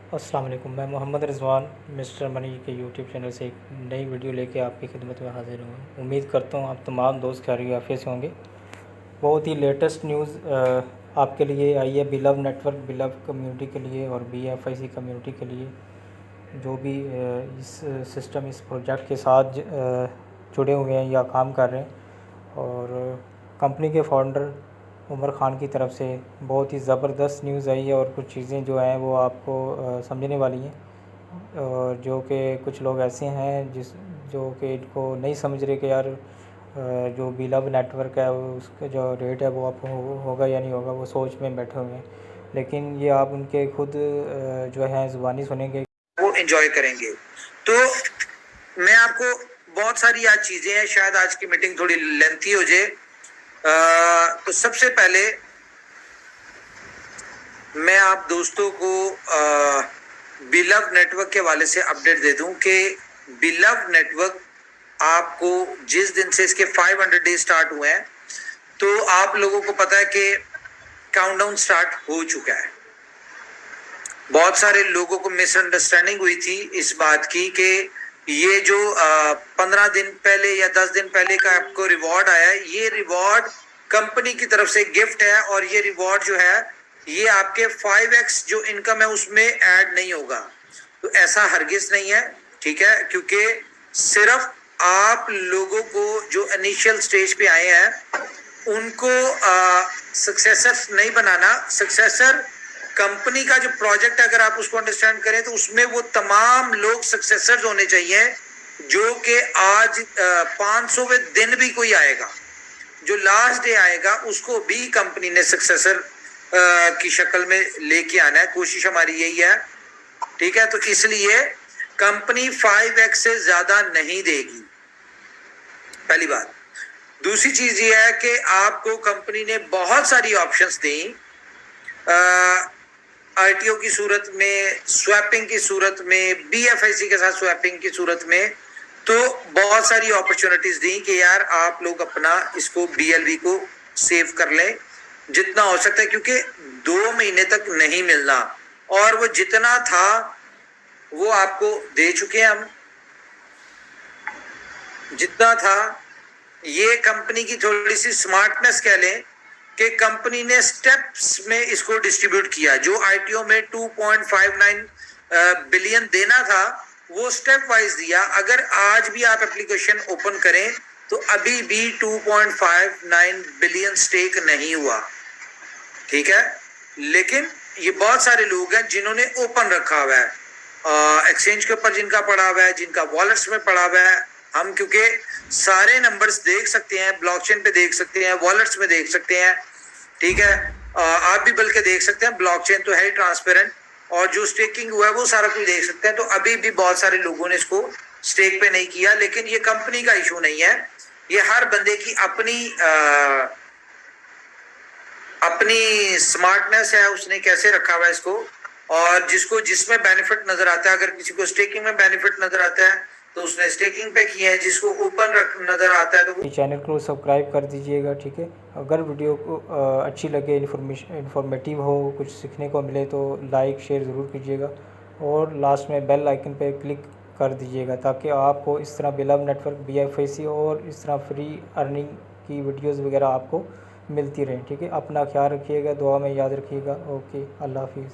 अस्सलाम वालेकुम। मैं मोहम्मद रिज़वान मिस्टर मनी के यूट्यूब चैनल से एक नई वीडियो लेके आपकी खिदमत में हाज़िर हूँ। उम्मीद करता हूँ आप तमाम दोस्त खैरियत आफियत से होंगे। बहुत ही लेटेस्ट न्यूज़ आपके लिए आई है बिलव नेटवर्क, बिलव कम्युनिटी के लिए और BFIC कम्युनिटी के लिए, जो भी इस सिस्टम, इस प्रोजेक्ट के साथ जुड़े हुए हैं या काम कर रहे हैं। और कंपनी के फाउंडर उमर ख़ान की तरफ से बहुत ही ज़बरदस्त न्यूज़ आई है और कुछ चीज़ें जो हैं वो आपको समझने वाली हैं। और जो कि कुछ लोग ऐसे हैं जो कि इनको नहीं समझ रहे कि यार जो बिलव नेटवर्क है उसका जो रेट है वो आप होगा या नहीं होगा, वो सोच में बैठे हुए हैं। लेकिन ये आप उनके खुद जो है ज़ुबानी सुनेंगे, वो एंजॉय करेंगे। तो मैं आपको बहुत सारी आज चीज़ें हैं, शायद आज की मीटिंग थोड़ी लेंथी हो जाए। तो सबसे पहले मैं आप दोस्तों को बिलव नेटवर्क के हवाले से अपडेट दे दूं कि बिलव नेटवर्क आपको जिस दिन से इसके 500 डे स्टार्ट हुए हैं, तो आप लोगों को पता है कि काउंटडाउन स्टार्ट हो चुका है। बहुत सारे लोगों को मिसअंडरस्टैंडिंग हुई थी इस बात की कि ये जो 15 दिन पहले या 10 दिन पहले का आपको रिवॉर्ड आया है, ये रिवॉर्ड कंपनी की तरफ से गिफ्ट है और ये रिवॉर्ड जो है ये आपके 5x जो इनकम है उसमें ऐड नहीं होगा। तो ऐसा हरगिज नहीं है, ठीक है, क्योंकि सिर्फ आप लोगों को जो इनिशियल स्टेज पे आए हैं उनको सक्सेसर नहीं बनाना। सक्सेसर कंपनी का जो प्रोजेक्ट है, अगर आप उसको अंडरस्टैंड करें तो उसमें वो तमाम लोग सक्सेसर्स होने चाहिए जो कि आज 500वें दिन भी कोई आएगा, जो लास्ट डे आएगा उसको भी कंपनी ने सक्सेसर की शक्ल में लेके आना है। कोशिश हमारी यही है, ठीक है। तो इसलिए कंपनी 5x से ज्यादा नहीं देगी, पहली बात। दूसरी चीज ये है कि आपको कंपनी ने बहुत सारी ऑप्शंस दी, आरटीओ की सूरत में, स्वैपिंग की सूरत में, BFIC के साथ स्वैपिंग की सूरत में, तो बहुत सारी अपॉर्चुनिटीज दी कि यार आप लोग अपना इसको BLV को सेव कर लें जितना हो सकता है, क्योंकि 2 महीने तक नहीं मिलना और वो जितना था वो आपको दे चुके हैं हम, जितना था। ये कंपनी की थोड़ी सी स्मार्टनेस कह लें कि कंपनी ने स्टेप्स में इसको डिस्ट्रीब्यूट किया। जो आईटीओ में 2.59 बिलियन देना था वो स्टेप वाइज दिया। अगर आज भी आप एप्लीकेशन ओपन करें तो अभी भी 2.59 बिलियन स्टेक नहीं हुआ, ठीक है। लेकिन ये बहुत सारे लोग हैं जिन्होंने ओपन रखा हुआ है एक्सचेंज के ऊपर, जिनका पड़ा हुआ है, जिनका वॉलेट्स में पड़ा हुआ है। हम क्योंकि सारे नंबर्स देख सकते हैं, ब्लॉकचेन पे देख सकते हैं, वॉलेट्स में देख सकते हैं, ठीक है। आप भी बल्कि देख सकते हैं, ब्लॉकचेन तो है ही ट्रांसपेरेंट, और जो स्टेकिंग हुआ है वो सारा कुछ देख सकते हैं। तो अभी भी बहुत सारे लोगों ने इसको स्टेक पे नहीं किया, लेकिन ये कंपनी का इशू नहीं है, ये हर बंदे की अपनी स्मार्टनेस है, उसने कैसे रखा हुआ है इसको। और जिसको जिसमें बेनिफिट नजर आता है, अगर किसी को स्टेकिंग में बेनिफिट नजर आता है तो उसने स्टेकिंग पे किया है, जिसको ओपन नजर आता है तो चैनल को सब्सक्राइब कर दीजिएगा, ठीक है। अगर वीडियो को अच्छी लगे, इंफॉर्मेटिव हो, कुछ सीखने को मिले तो लाइक शेयर ज़रूर कीजिएगा और लास्ट में बेल आइकन पे क्लिक कर दीजिएगा ताकि आपको इस तरह बिलव नेटवर्क, BFIC और इस तरह फ्री अर्निंग की वीडियोस वगैरह आपको मिलती रहें, ठीक है। अपना ख्याल रखिएगा, दुआ में याद रखिएगा। ओके, अल्लाह हाफिज़।